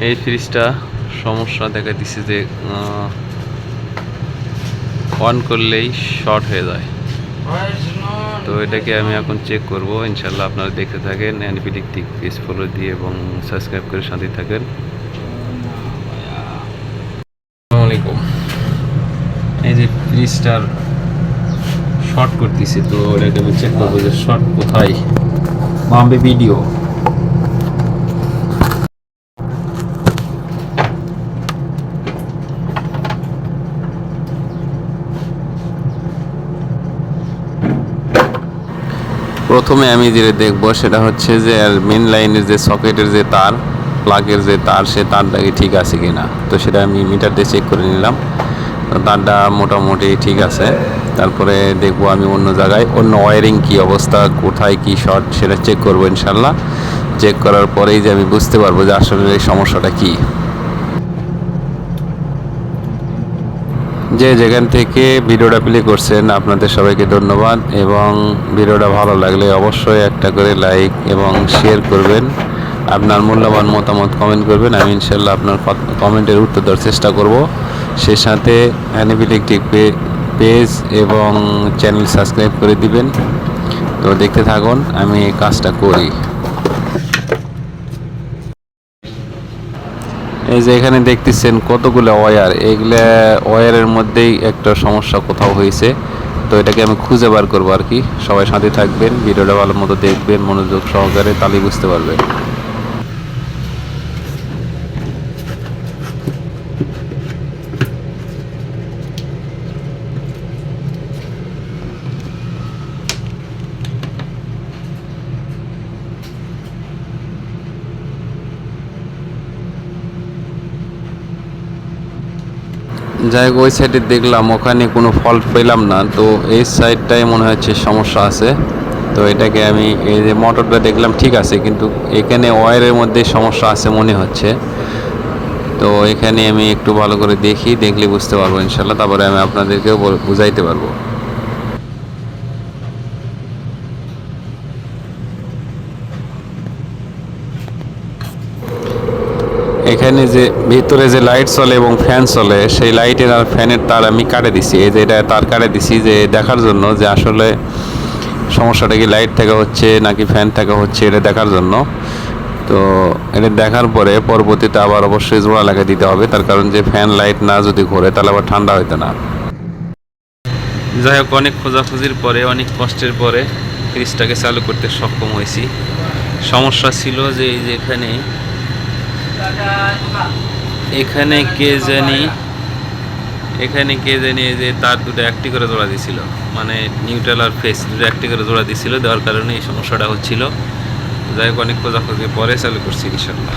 এই ফ্রিজটা সমস্যা দেখা দিচ্ছে যে অন করলেই শর্ট হয়ে যায়। তো এটাকে আমি এখন চেক করব। ইনশাল্লাহ আপনারা দেখতে থাকেন, অ্যানিপিলিকটিক পেজ ফলো দিয়ে এবং সাবস্ক্রাইব করে সাথে থাকেন। আসসালামু আলাইকুম। এই যে ফ্রিজটার শর্ট করতেছি, তো এটাকে আমি চেক করবো যে শর্ট কোথায়। মাম্বে ভিডিও প্রথমে আমি যেটা দেখবো সেটা হচ্ছে যে মেন লাইনের যে সকেটের যে তার, প্লাগের যে তার, সে তারটাকে ঠিক আছে কি না। তো সেটা আমি মিটার দিয়ে চেক করে নিলাম, তো তারটা মোটামুটি ঠিক আছে। তারপরে দেখবো আমি অন্য জায়গায় অন্য ওয়ারিং কী অবস্থা, কোথায় কী শর্ট, সেটা চেক করবো ইনশাল্লাহ। চেক করার পরেই যে আমি বুঝতে পারবো যে আসলে এই সমস্যাটা কী। যে যেখান থেকে ভিডিওটা প্লে করছেন আপনাদের সবাইকে ধন্যবাদ, এবং ভিডিওটা ভালো লাগলে অবশ্যই একটা করে লাইক এবং শেয়ার করবেন। আপনার মূল্যবান মতামত কমেন্ট করবেন, আমি ইনশাল্লাহ আপনার কমেন্টের উত্তর দেওয়ার চেষ্টা করব। সে সাথে অ্যানিপিলিকটিক পেজ এবং চ্যানেল সাবস্ক্রাইব করে দিবেন। তো দেখতে থাকুন আমি কাজটা করি। এই যে এখানে দেখতেছেন কতগুলো ওয়্যার, এইগুলা ওয়্যারের মধ্যেই একটা সমস্যা কোথাও হয়েছে। তো এটাকে আমি খুঁজে বার করবো আর কি। সবাই সাথে থাকবেন, ভিডিওটা ভালো মতো দেখবেন মনোযোগ সহকারে, তাহলেই বুঝতে পারবেন। যাই হোক, ওই সাইডে দেখলাম ওখানে কোনো ফল্ট পেলাম না, তো এই সাইডটাই মনে হচ্ছে সমস্যা আছে। তো এটাকে আমি, এই যে মোটরটা দেখলাম ঠিক আছে, কিন্তু এখানে ওয়্যারের মধ্যে সমস্যা আছে মনে হচ্ছে। তো এখানে আমি একটু ভালো করে দেখলে বুঝতে পারবো ইনশাল্লাহ, তারপরে আমি আপনাদেরকেও বুঝাইতে পারবো। এখানে যে ভিতরে যে লাইট চলে এবং ফ্যান চলে, সেই লাইটের আর ফ্যানের তার আমি কাটে দিছি। এই যে এটা তার কাটে দিছি যে দেখার জন্য যে আসলে সমস্যাটা কি লাইট থেকে হচ্ছে নাকি ফ্যান থেকে হচ্ছে, এটা দেখার জন্য। তো এটা দেখার পরে পরবর্তীতে আবার অবশ্যই জোড়া লাগিয়ে দিতে হবে, তার কারণ যে ফ্যান লাইট না যদি ঘোরে তাহলে আবার ঠান্ডা হইতে না। যাই হোক, অনেক খোঁজাখুঁজির পরে, অনেক কষ্টের পরে ফ্রিজটাকে চালু করতে সক্ষম হয়েছি। সমস্যা ছিল যে এই যে এখানে কে জানি এই যে তার দুটো একটি করে জোড়া দিছিল, মানে নিউট্রাল আর ফেস দুটো একটি করে জোড়া দিছিল, দেওয়ার কারণে এই সমস্যাটা হচ্ছিল। যাই হোক, অনেক খোঁজাখুঁজি পরে চালু করছি ইনশাল্লাহ।